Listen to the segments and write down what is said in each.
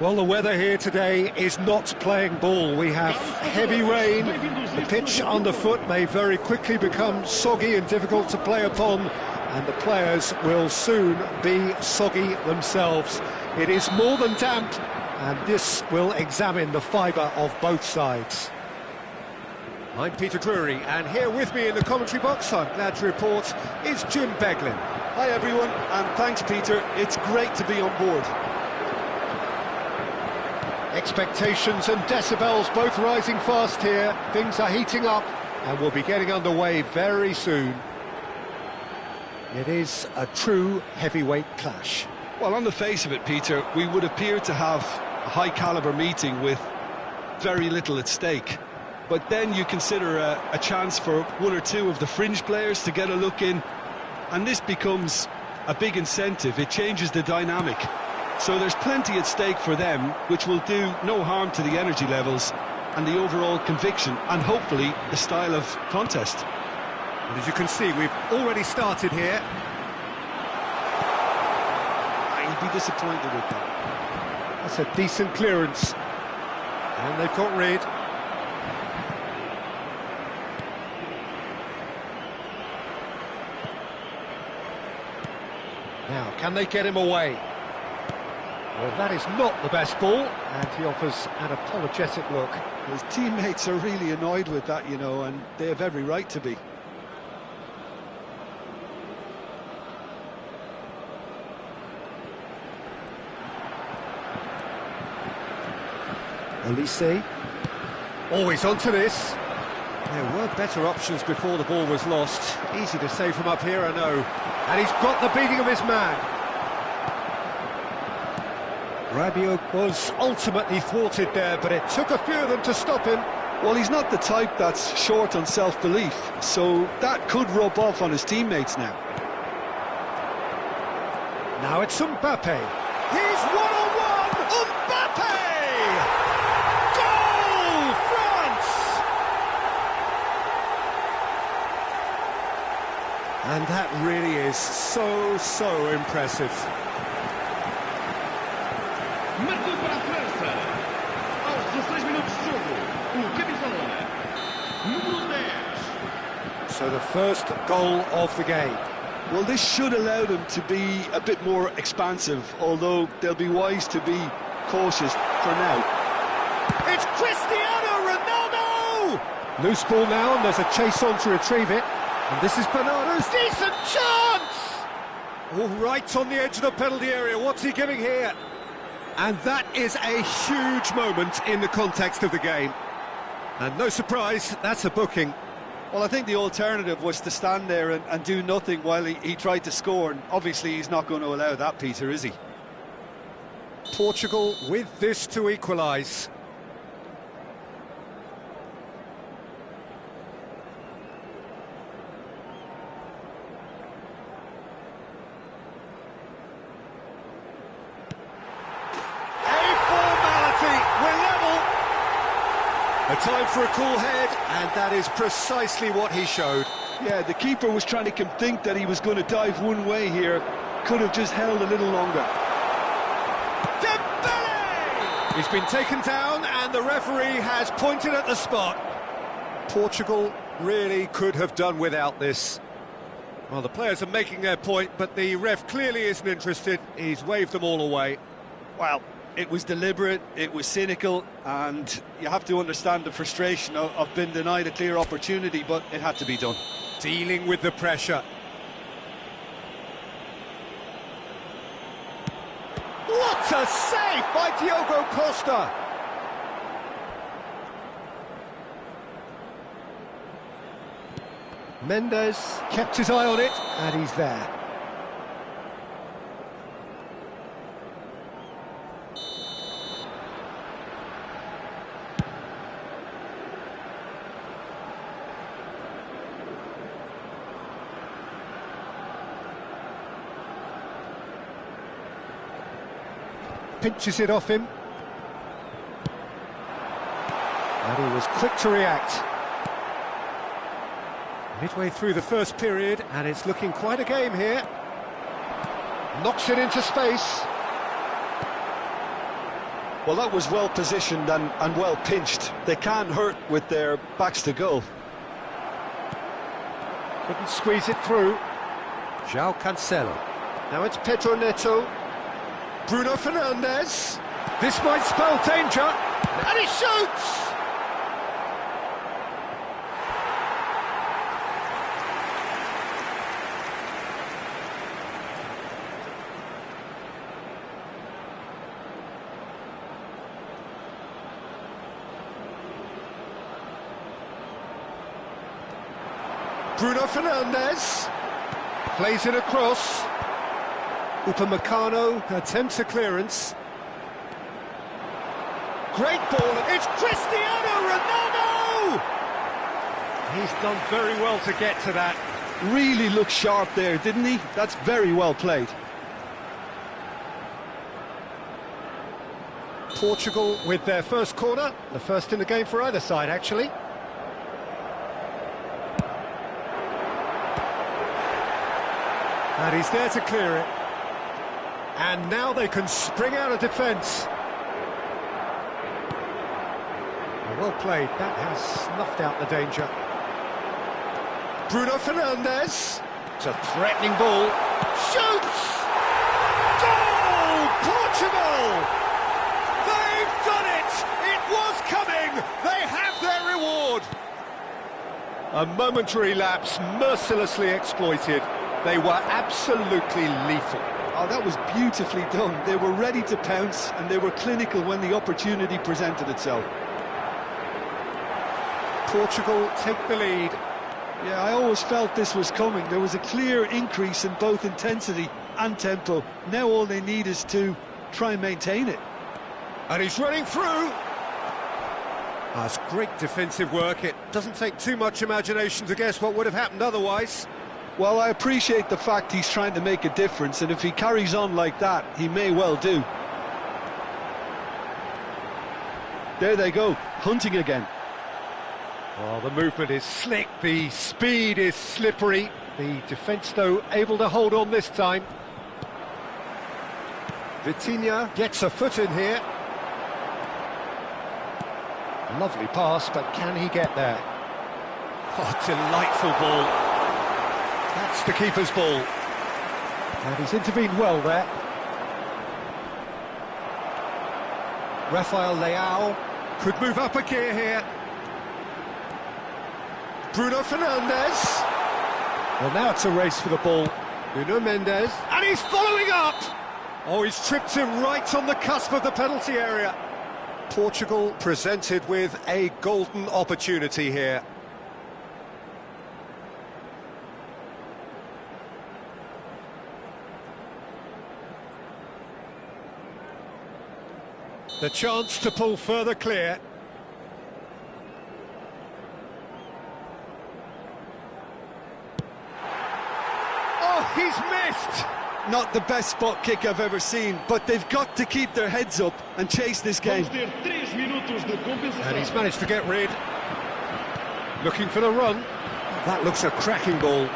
Well, the weather here today is not playing ball. We have heavy rain. The pitch underfoot may very quickly become soggy and difficult to play upon, and the players will soon be soggy themselves. It is more than damp, and this will examine the fibre of both sides. I'm Peter Drury, and here with me in the commentary box, I'm glad to report, is Jim Beglin. Hi everyone, and thanks Peter, it's great to be on board. Expectations and decibels both rising fast here. Things are heating up and we'll be getting underway very soon. It is a true heavyweight clash. Well, on the face of it, Peter, we would appear to have a high-caliber meeting with very little at stake. But then you consider a chance for one or two of the fringe players to get a look in, and this becomes a big incentive. It changes the dynamic. So there's plenty at stake for them, which will do no harm to the energy levels and the overall conviction, and hopefully the style of contest. And as you can see, we've already started here. I'd be disappointed with that. That's a decent clearance. And they've got rid. Now, can they get him away? Well, that is not the best ball, and he offers an apologetic look. His teammates are really annoyed with that, you know, and they have every right to be. Elise. Always onto this. There were better options before the ball was lost. Easy to save from up here, I know. And he's got the beating of his man. Rabiot was ultimately thwarted there, but it took a few of them to stop him. Well, he's not the type that's short on self-belief, so that could rub off on his teammates now. Now it's Mbappe. He's one-on-one! Mbappe! Goal, France! And that really is so impressive. Marcou para a França, aos 16 minutos de jogo, o capitão, número 10. So the first goal of the game. Well, this should allow them to be a bit more expansive, although they'll be wise to be cautious for now. It's Cristiano Ronaldo! Loose ball now, and there's a chase on to retrieve it. And this is Bernardo's decent chance! All right on the edge of the penalty area, what's he giving here? And that is a huge moment in the context of the game. And no surprise, that's a booking. Well, I think the alternative was to stand there and do nothing while he tried to score, and obviously he's not going to allow that, Peter, is he? Portugal with this to equalise. A time for a cool head, and that is precisely what he showed. Yeah, the keeper was trying to think that he was going to dive one way here. Could have just held a little longer. Dembele! He's been taken down, and the referee has pointed at the spot. Portugal really could have done without this. Well, the players are making their point, but the ref clearly isn't interested. He's waved them all away. Well, it was deliberate, it was cynical, and you have to understand the frustration of being denied a clear opportunity, but it had to be done. Dealing with the pressure. What a save by Diogo Costa! Mendes kept his eye on it, and he's there. Pinches it off him. And he was quick to react. Midway through the first period, and it's looking quite a game here. Knocks it into space. Well, that was well positioned and well pinched. They can't hurt with their backs to goal. Couldn't squeeze it through. João Cancelo. Now it's Pedro Neto. Bruno Fernandes. This might spell danger. And he shoots! Bruno Fernandes plays it across. Upamecano attempts a clearance. Great ball, it's Cristiano Ronaldo! He's done very well to get to that. Really looked sharp there, didn't he? That's very well played. Portugal with their first corner, the first in the game for either side, actually. And he's there to clear it. And now they can spring out of defence. Well played, that has snuffed out the danger. Bruno Fernandes. It's a threatening ball. Shoots! Goal! Portugal! They've done it! It was coming! They have their reward! A momentary lapse, mercilessly exploited. They were absolutely lethal. Oh, that was beautifully done. They were ready to pounce and they were clinical when the opportunity presented itself. Portugal take the lead. Yeah, I always felt this was coming. There was a clear increase in both intensity and tempo. Now all they need is to try and maintain it. And he's running through. That's great defensive work. It doesn't take too much imagination to guess what would have happened otherwise. Well, I appreciate the fact he's trying to make a difference, and if he carries on like that, he may well do. There they go, hunting again. Well, the movement is slick, the speed is slippery. The defence, though, able to hold on this time. Vitinha gets a foot in here. Lovely pass, but can he get there? Oh, delightful ball. That's the keeper's ball. And he's intervened well there. Rafael Leao could move up a gear here. Bruno Fernandes. Well, now it's a race for the ball. Nuno Mendes. And he's following up! Oh, he's tripped him right on the cusp of the penalty area. Portugal presented with a golden opportunity here. The chance to pull further clear. Oh, he's missed! Not the best spot kick I've ever seen, but they've got to keep their heads up and chase this game. And he's managed to get rid. Looking for the run. That looks a cracking ball.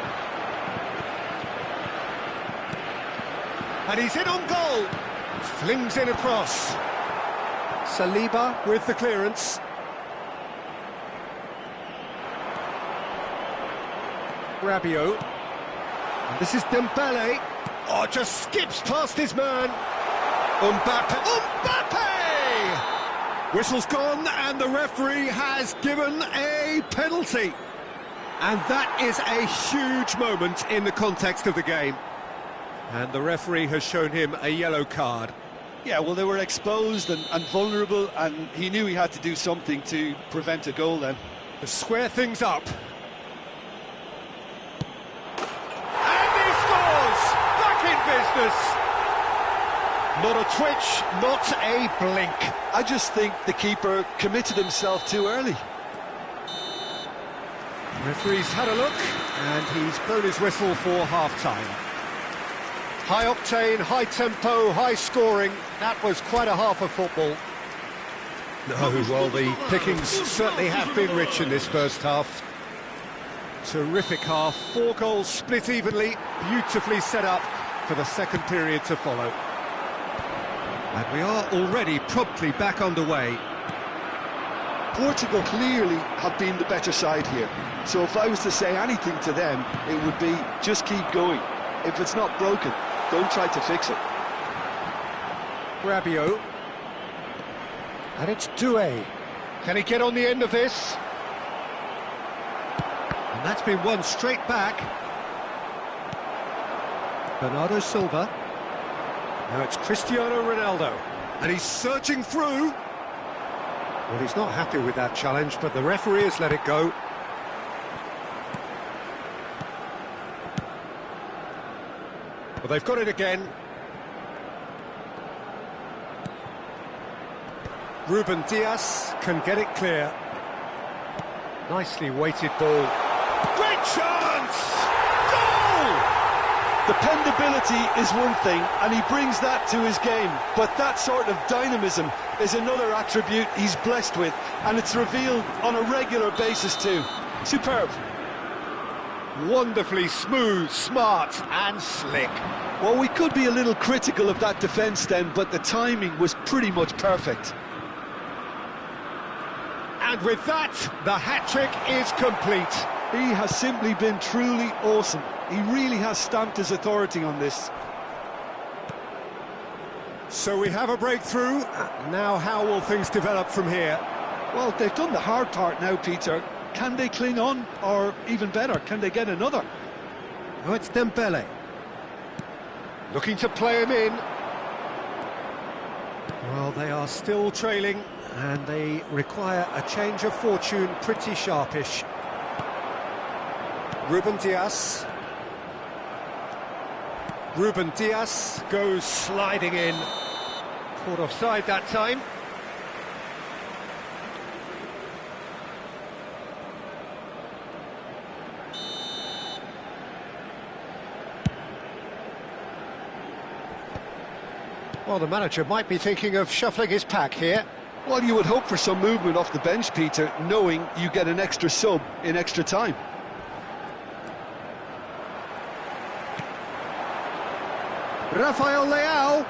And he's in on goal. Flings in across. Saliba with the clearance. Rabiot. And this is Dembele. Oh, just skips past his man. Mbappe! Whistle's gone and the referee has given a penalty. And that is a huge moment in the context of the game. And the referee has shown him a yellow card. Yeah, well, they were exposed and vulnerable, and he knew he had to do something to prevent a goal then. To square things up. And he scores! Back in business! Not a twitch, not a blink. I just think the keeper committed himself too early. Referee's had a look, and he's blown his whistle for half-time. High octane, high tempo, high scoring. That was quite a half of football. No, well, the pickings certainly have been rich in this first half. Terrific half, 4 goals split evenly, beautifully set up for the second period to follow. And we are already promptly back underway. Portugal clearly have been the better side here. So if I was to say anything to them, it would be just keep going. If it's not broken, don't try to fix it. Rabiot. And it's Doué. Can he get on the end of this? And that's been won straight back. Bernardo Silva. Now it's Cristiano Ronaldo. And he's surging through. Well, he's not happy with that challenge, but the referee has let it go. Well, they've got it again. Ruben Dias can get it clear. Nicely weighted ball. Great chance! Goal! Dependability is one thing, and he brings that to his game. But that sort of dynamism is another attribute he's blessed with, and it's revealed on a regular basis too. Superb. Wonderfully smooth, smart and slick. Well, we could be a little critical of that defence then, but the timing was pretty much perfect. And with that, the hat-trick is complete. He has simply been truly awesome. He really has stamped his authority on this. So we have a breakthrough. Now how will things develop from here? Well, they've done the hard part now, Peter. Can they cling on, or even better, can they get another? Oh, it's Dembele. Looking to play him in. Well, they are still trailing, and they require a change of fortune pretty sharpish. Ruben Dias. Ruben Dias goes sliding in. Caught offside that time. Well, the manager might be thinking of shuffling his pack here. Well, you would hope for some movement off the bench, Peter, knowing you get an extra sub in extra time. Rafael Leao.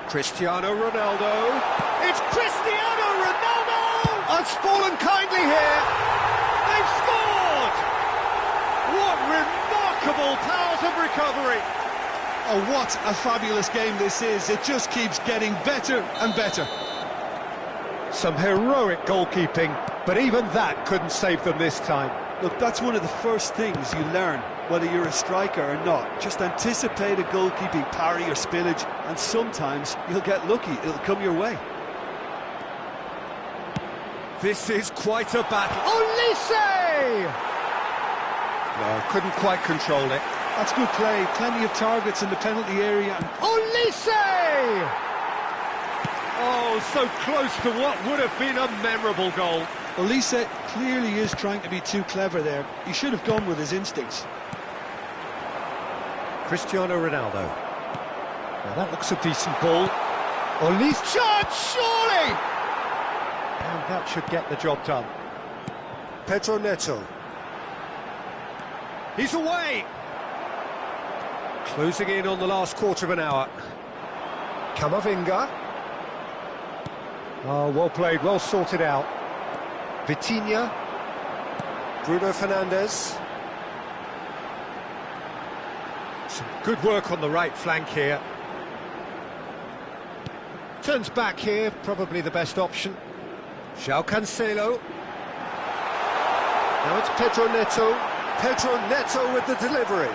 Cristiano Ronaldo. It's Cristiano Ronaldo! It's fallen kindly here. They've scored! What remarkable powers of recovery. Oh, what a fabulous game this is. It just keeps getting better and better. Some heroic goalkeeping, but even that couldn't save them this time. Look, that's one of the first things you learn, whether you're a striker or not. Just anticipate a goalkeeping parry or spillage, and sometimes you'll get lucky. It'll come your way. This is quite a battle. Olise! No, couldn't quite control it. That's good play. Plenty of targets in the penalty area. Olise! Oh, so close to what would have been a memorable goal. Olise clearly is trying to be too clever there. He should have gone with his instincts. Cristiano Ronaldo. Now that looks a decent ball. Olise, chance, surely! And that should get the job done. Pedro Neto. He's away! Closing in on the last quarter of an hour. Camavinga. Oh, well played, well sorted out. Vitinha. Bruno Fernandes. Some good work on the right flank here. Turns back here, probably the best option. João Cancelo. Now it's Pedro Neto. Pedro Neto with the delivery.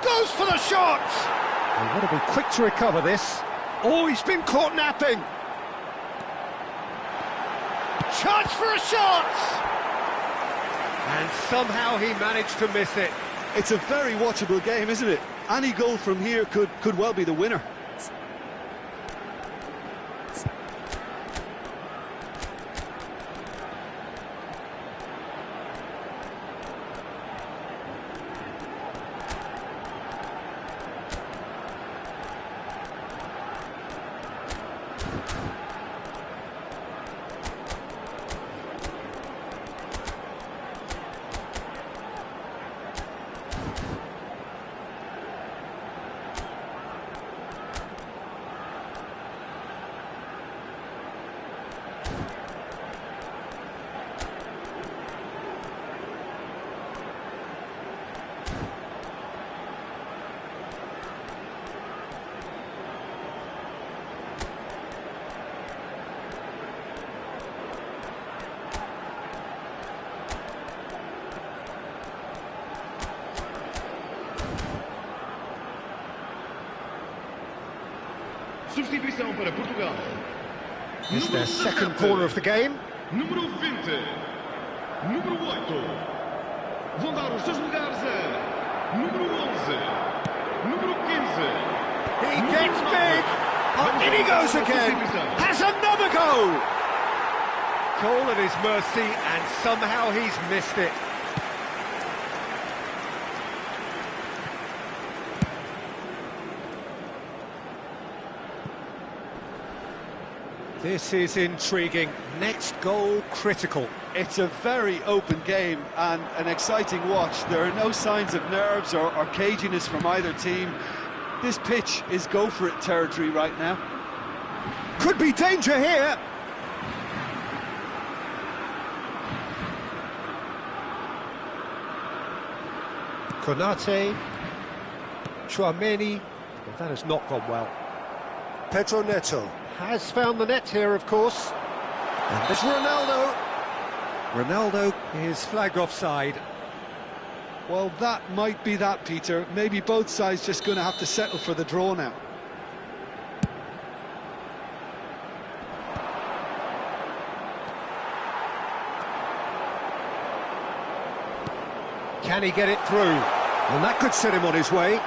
Goes for the shot! They want to be quick to recover this. Oh, he's been caught napping. Chance for a shot! And somehow he managed to miss it. It's a very watchable game, isn't it? Any goal from here could well be the winner. Substituição para Portugal. It's their second corner of the game. Número 20. Número 8. Vão dar os seus lugares a número 11. Número 15. He gets big. Oh, in he goes again. Has another goal. Goal at his mercy, and somehow he's missed it. This is intriguing. Next goal critical. It's a very open game and an exciting watch. There are no signs of nerves or caginess from either team. This pitch is go-for-it territory right now. Could be danger here. Konate, Chouameni, well, that has not gone well. Pedro Neto has found the net here, of course. And there's Ronaldo. Ronaldo is flagged offside. Well, that might be that, Peter. Maybe both sides just going to have to settle for the draw now. Can he get it through? And that could set him on his way.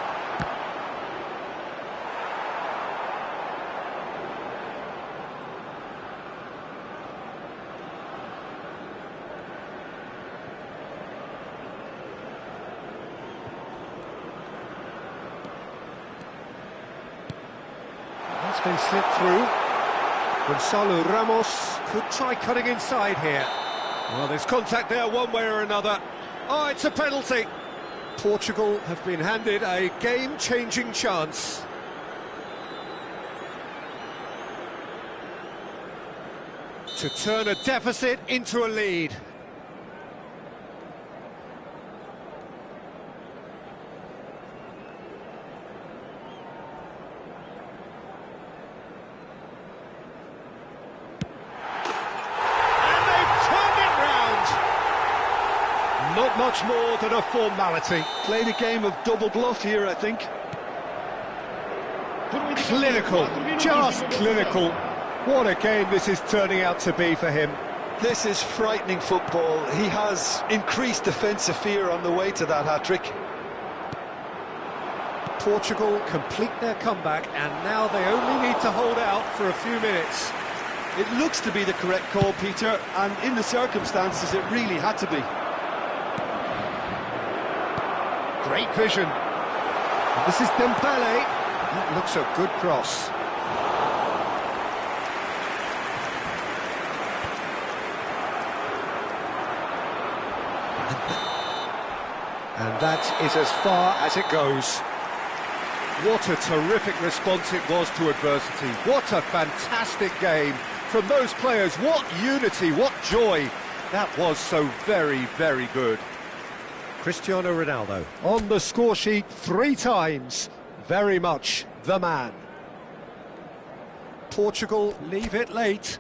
That's been slipped through. Gonzalo Ramos could try cutting inside here. Well, there's contact there one way or another. Oh, it's a penalty. Portugal have been handed a game-changing chance. To turn a deficit into a lead. Not much more than a formality. Played a game of double bluff here, I think. Clinical, just clinical. What a game this is turning out to be for him. This is frightening football. He has increased defensive fear on the way to that hat-trick. Portugal complete their comeback, and now they only need to hold out for a few minutes. It looks to be the correct call, Peter, and in the circumstances it really had to be. Great vision. And this is Dembele. That looks a good cross. And that is as far as it goes. What a terrific response it was to adversity. What a fantastic game from those players. What unity, what joy. That was so very, very good. Cristiano Ronaldo on the score sheet 3 times, very much the man. Portugal leave it late.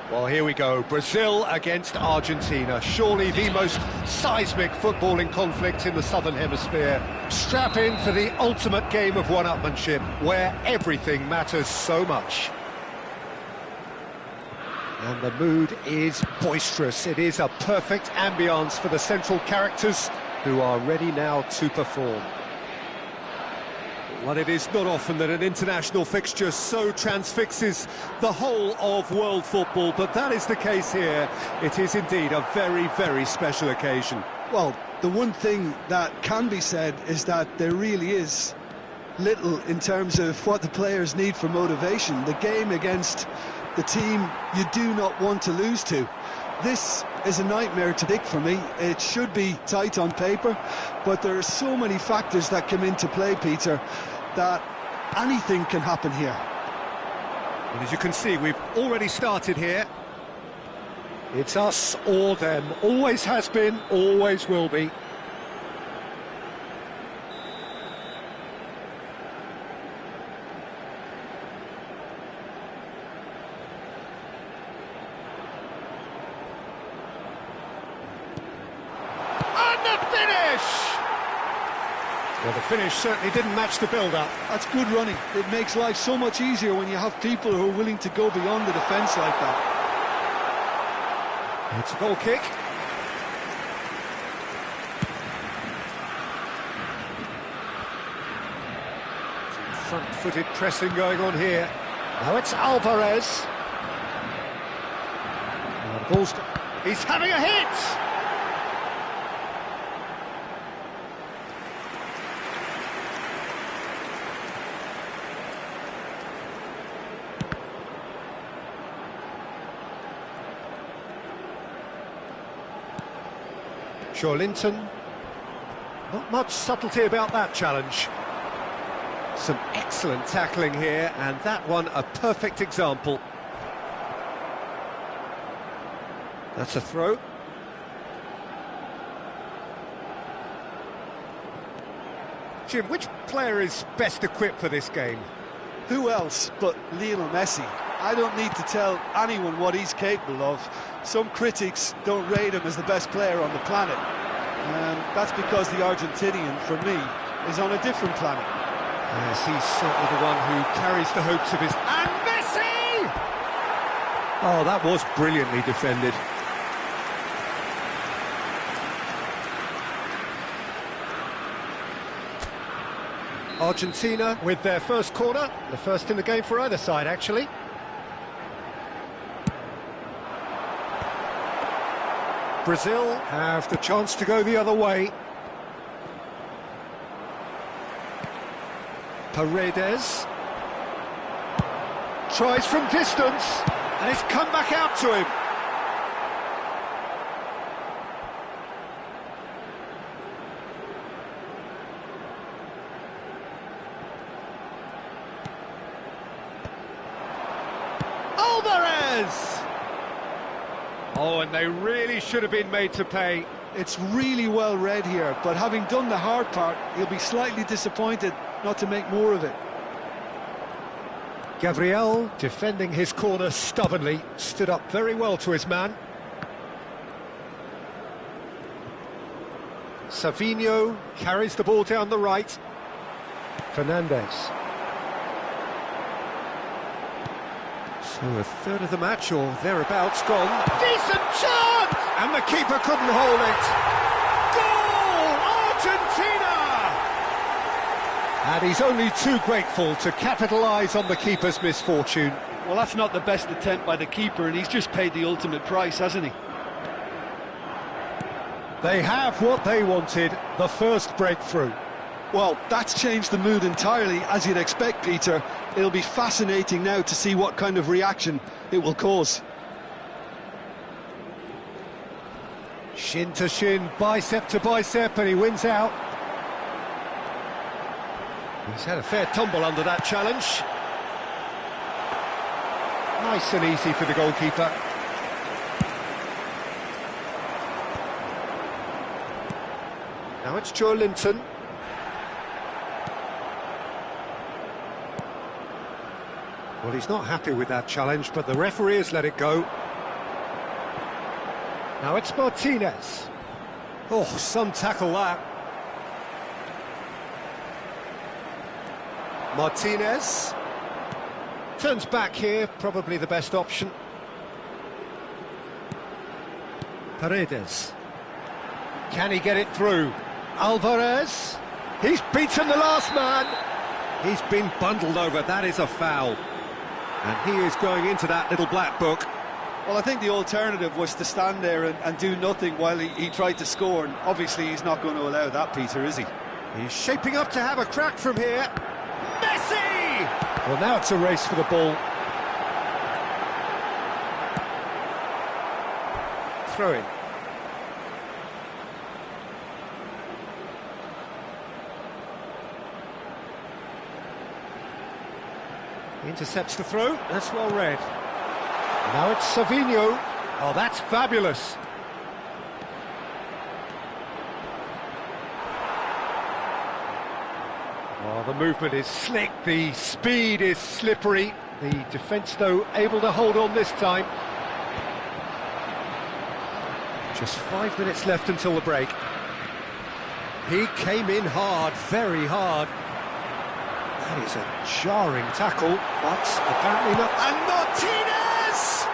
Well, here we go. Brazil against Argentina. Surely the most seismic footballing conflict in the Southern Hemisphere. Strap in for the ultimate game of one-upmanship, where everything matters so much. And the mood is boisterous. It is a perfect ambience for the central characters who are ready now to perform. Well, it is not often that an international fixture so transfixes the whole of world football, but that is the case here. It is indeed a very, very special occasion. Well, the one thing that can be said is that there really is little in terms of what the players need for motivation. The game against the team you do not want to lose to. This is a nightmare to predict for me. It should be tight on paper, but there are so many factors that come into play, Peter, that anything can happen here. And as you can see, we've already started here. It's us or them. Always has been, always will be. Well, the finish certainly didn't match the build-up. That's good running. It makes life so much easier when you have people who are willing to go beyond the defence like that. It's a goal kick. Some front-footed pressing going on here. Now it's Alvarez. Now the ball's... He's having a hit! Linton. Not much subtlety about that challenge. Some excellent tackling here, and that one a perfect example. That's a throw. Jim, which player is best equipped for this game? Who else but Lionel Messi? I don't need to tell anyone what he's capable of. Some critics don't rate him as the best player on the planet. That's because the Argentinian, for me, is on a different planet. Yes, he's certainly the one who carries the hopes of his... And Messi! Oh, that was brilliantly defended. Argentina with their first corner, the first in the game for either side, actually. Brazil have the chance to go the other way. Paredes tries from distance, and it's come back out to him. Alvarez! Oh, and they really should have been made to pay. It's really well read here, but having done the hard part, he'll be slightly disappointed not to make more of it. Gabriel, defending his corner stubbornly, stood up very well to his man. Savinho carries the ball down the right. Fernandes. So a third of the match, or thereabouts, gone. Decent chance! And the keeper couldn't hold it. Goal! Argentina! And he's only too grateful to capitalise on the keeper's misfortune. Well, that's not the best attempt by the keeper, and he's just paid the ultimate price, hasn't he? They have what they wanted, the first breakthrough. Well, that's changed the mood entirely, as you'd expect, Peter. It'll be fascinating now to see what kind of reaction it will cause. Shin to shin, bicep to bicep, and he wins out. He's had a fair tumble under that challenge. Nice and easy for the goalkeeper. Now it's Linton. Well, he's not happy with that challenge, but the referee has let it go. Now it's Martinez. Oh, some tackle that. Martinez. Turns back here, probably the best option. Paredes. Can he get it through? Alvarez. He's beaten the last man. He's been bundled over, that is a foul. And he is going into that little black book. Well, I think the alternative was to stand there and do nothing while he tried to score, and obviously he's not going to allow that, Peter, is he? He's shaping up to have a crack from here. Messi! Well, now it's a race for the ball. Throw in. Intercepts the throw, that's well read. Now it's Savinho. Oh, that's fabulous. Oh, the movement is slick, the speed is slippery. The defence, though, able to hold on this time. Just 5 minutes left until the break. He came in hard, very hard. That is a jarring tackle, but apparently not. And Martinez!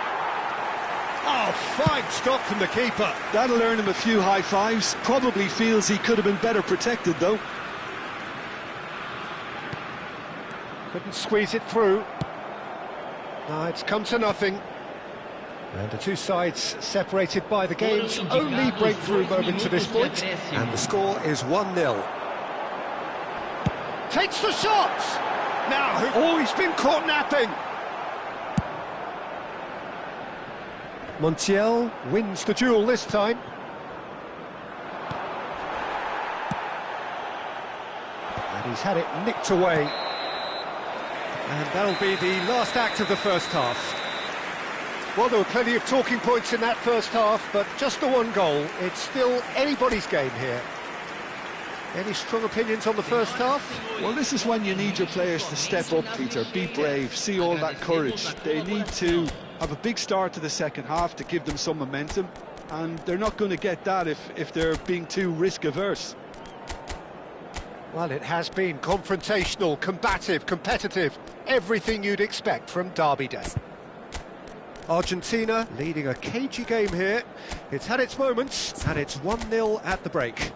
Oh, fine stop from the keeper. That'll earn him a few high fives. Probably feels he could have been better protected, though. Couldn't squeeze it through. No, it's come to nothing. And the two sides separated by the game's only breakthrough moment to this point. And the score is 1-0. Takes the shot! Now, oh, he's been caught napping. Montiel wins the duel this time. And he's had it nicked away. And that'll be the last act of the first half. Well, there were plenty of talking points in that first half, but just the one goal. It's still anybody's game here. Any strong opinions on the first half? Well, this is when you need your players to step up, Peter, be brave, see all that courage. They need to have a big start to the second half to give them some momentum, and they're not going to get that if they're being too risk-averse. Well, it has been confrontational, combative, competitive, everything you'd expect from Derby Day. Argentina leading a cagey game here. It's had its moments, and it's 1-0 at the break.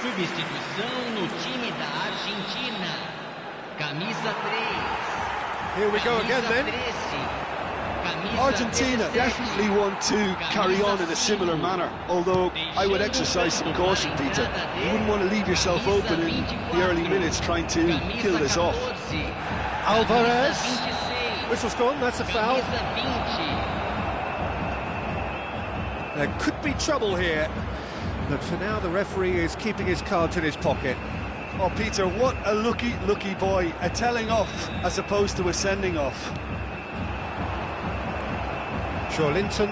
Substituição no time da Argentina. Camisa 3. Here we go again then. Argentina definitely want to carry on in a similar manner, although I would exercise some caution, Peter. You wouldn't want to leave yourself open in the early minutes trying to kill this off. Alvarez. Whistle's gone, that's a foul. There could be trouble here. But for now, the referee is keeping his cards in his pocket. Oh, Peter, what a lucky boy. A telling off as opposed to a sending off. Linton.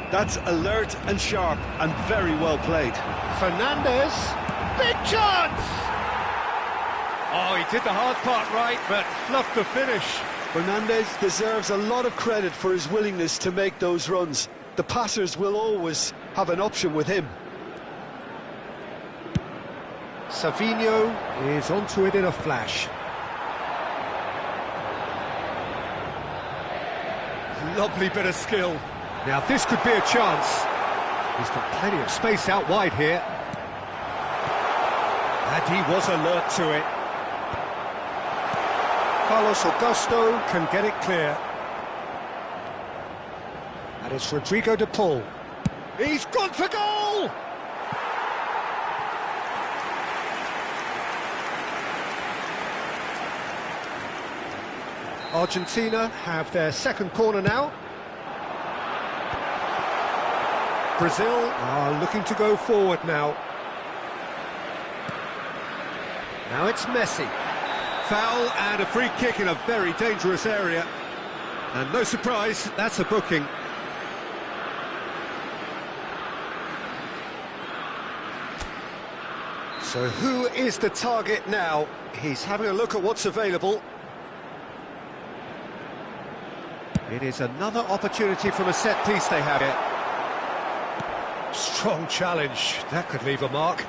That's alert and sharp and very well played. Fernandez. Big chance! Oh, he did the hard part right, but fluffed the finish. Fernandez deserves a lot of credit for his willingness to make those runs. The passers will always have an option with him. Savinho is onto it in a flash. Lovely bit of skill. Now this could be a chance. He's got plenty of space out wide here. And he was alert to it. Carlos Augusto can get it clear. And it's Rodrigo de Paul. He's gone for goal! Argentina have their second corner now. Brazil are looking to go forward now. Now it's Messi. Foul and a free kick in a very dangerous area. And no surprise, that's a booking. So who is the target now? He's having a look at what's available. It is another opportunity from a set piece they have here. Strong challenge, that could leave a mark.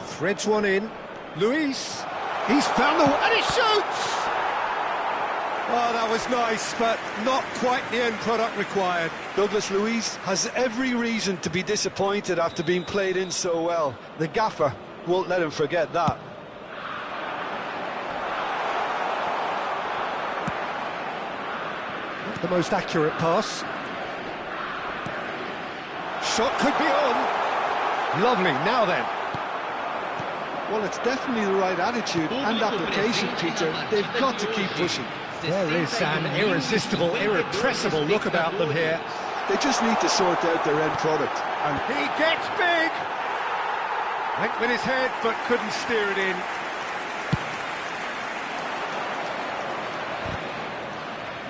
Threads one in. Luis, he's found the... and he shoots! Oh, that was nice, but not quite the end product required. Douglas Luiz has every reason to be disappointed after being played in so well. The gaffer won't let him forget that. Not the most accurate pass. Shot could be on. Lovely, now then. Well, it's definitely the right attitude and application, Peter. They've got to keep pushing. There is an irresistible, irrepressible look about them here. They just need to sort out their end product. And he gets big! Went with his head, but couldn't steer it in.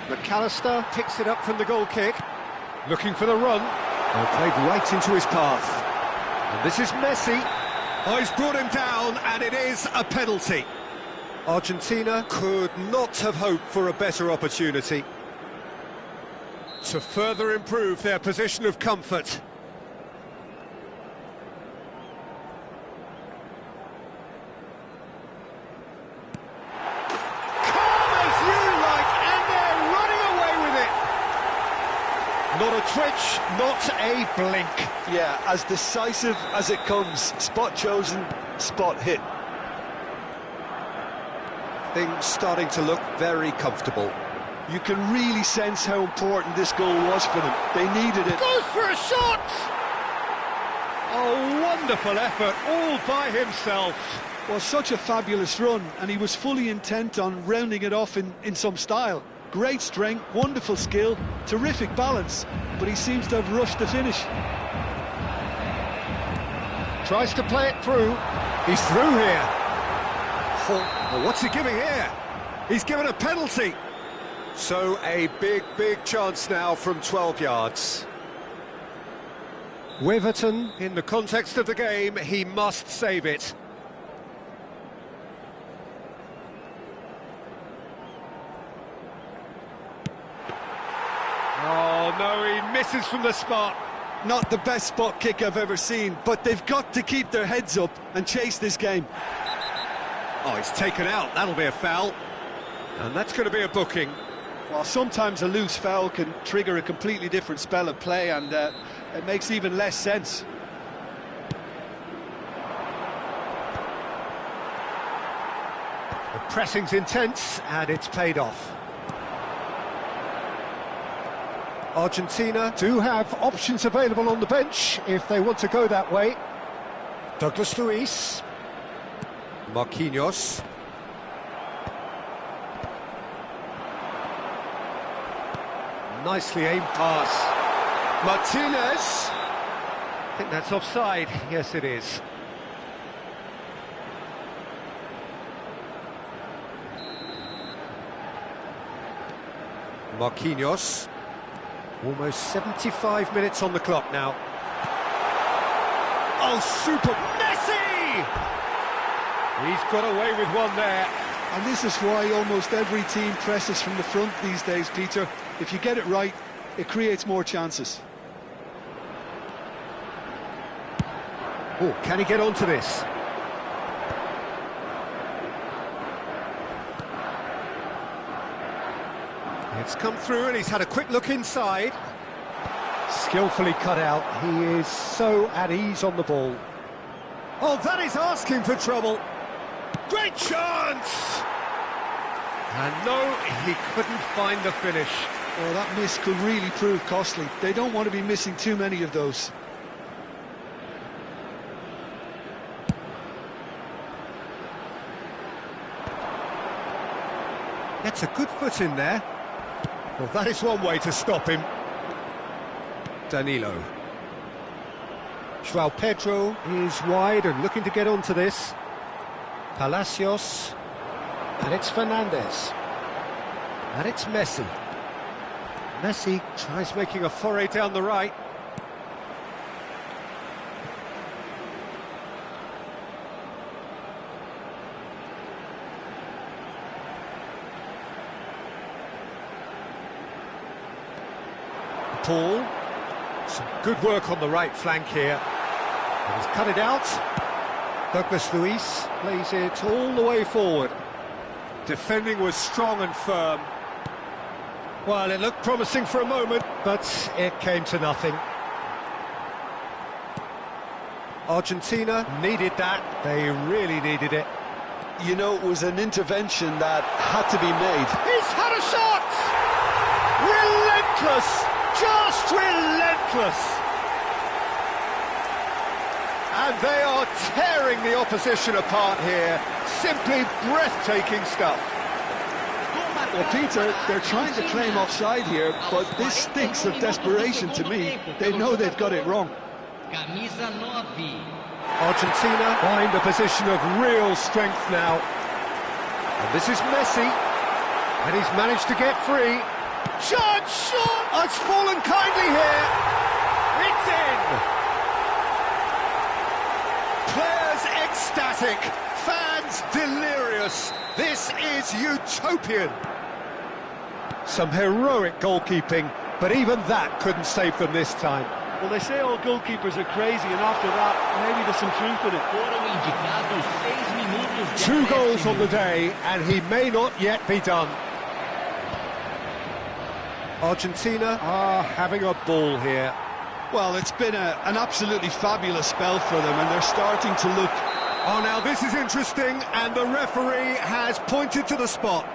McAllister picks it up from the goal kick. Looking for the run. Well, played right into his path. And this is Messi. Oh, he's brought him down, and it is a penalty. Argentina could not have hoped for a better opportunity to further improve their position of comfort. Calm as you like, and they're running away with it. Not a twitch, not a blink. Yeah, as decisive as it comes. Spot chosen, spot hit. Things starting to look very comfortable. You can really sense how important this goal was for them. They needed it. Goes for a shot! Oh, wonderful effort, all by himself. Well, such a fabulous run, and he was fully intent on rounding it off in some style. Great strength, wonderful skill, terrific balance, but he seems to have rushed the finish. Tries to play it through. He's through here. Oh, what's he giving here? He's given a penalty. So a big, big chance now from 12 yards. Weverton, in the context of the game, he must save it. Oh, no, he misses from the spot. Not the best spot kick I've ever seen, but they've got to keep their heads up and chase this game. Oh, he's taken out. That'll be a foul. And that's going to be a booking. Well, sometimes a loose foul can trigger a completely different spell of play, and it makes even less sense. The pressing's intense, and it's paid off. Argentina do have options available on the bench if they want to go that way. Douglas Luis. Marquinhos. Nicely aimed pass. Martinez. I think that's offside. Yes, it is. Marquinhos. Almost 75 minutes on the clock now. Oh, super Messi! He's got away with one there. And this is why almost every team presses from the front these days, Peter. If you get it right, it creates more chances. Oh, can he get onto this? It's come through and he's had a quick look inside. Skillfully cut out. He is so at ease on the ball. Oh, that is asking for trouble. Great chance! And no, he couldn't find the finish. Oh, that miss could really prove costly. They don't want to be missing too many of those. Gets a good foot in there. Well, that is one way to stop him. Danilo. João Pedro is wide and looking to get onto this. Palacios. And it's Fernandes. And it's Messi. Messi tries making a foray down the right. Paul. Some good work on the right flank here. And he's cut it out. Douglas Luiz plays it all the way forward. Defending was strong and firm. Well, it looked promising for a moment, but it came to nothing. Argentina needed that. They really needed it. You know, it was an intervention that had to be made. He's had a shot! Relentless! Just relentless! And they are tearing the opposition apart here. Simply breathtaking stuff. Well, Peter, they're trying to claim offside here, but this stinks of desperation to me. They know they've got it wrong. Argentina find a position of real strength now. And this is Messi. And he's managed to get free. Chance shot! Oh, it's fallen kindly here. It's in. Players ecstatic. Fans delirious. This is utopian. Some heroic goalkeeping, but even that couldn't save them this time. Well, they say all goalkeepers are crazy, and after that, maybe there's some truth in it. 2 goals on the day, and he may not yet be done. Argentina are having a ball here. Well, it's been an absolutely fabulous spell for them, and they're starting to look... Oh, now this is interesting, and the referee has pointed to the spot.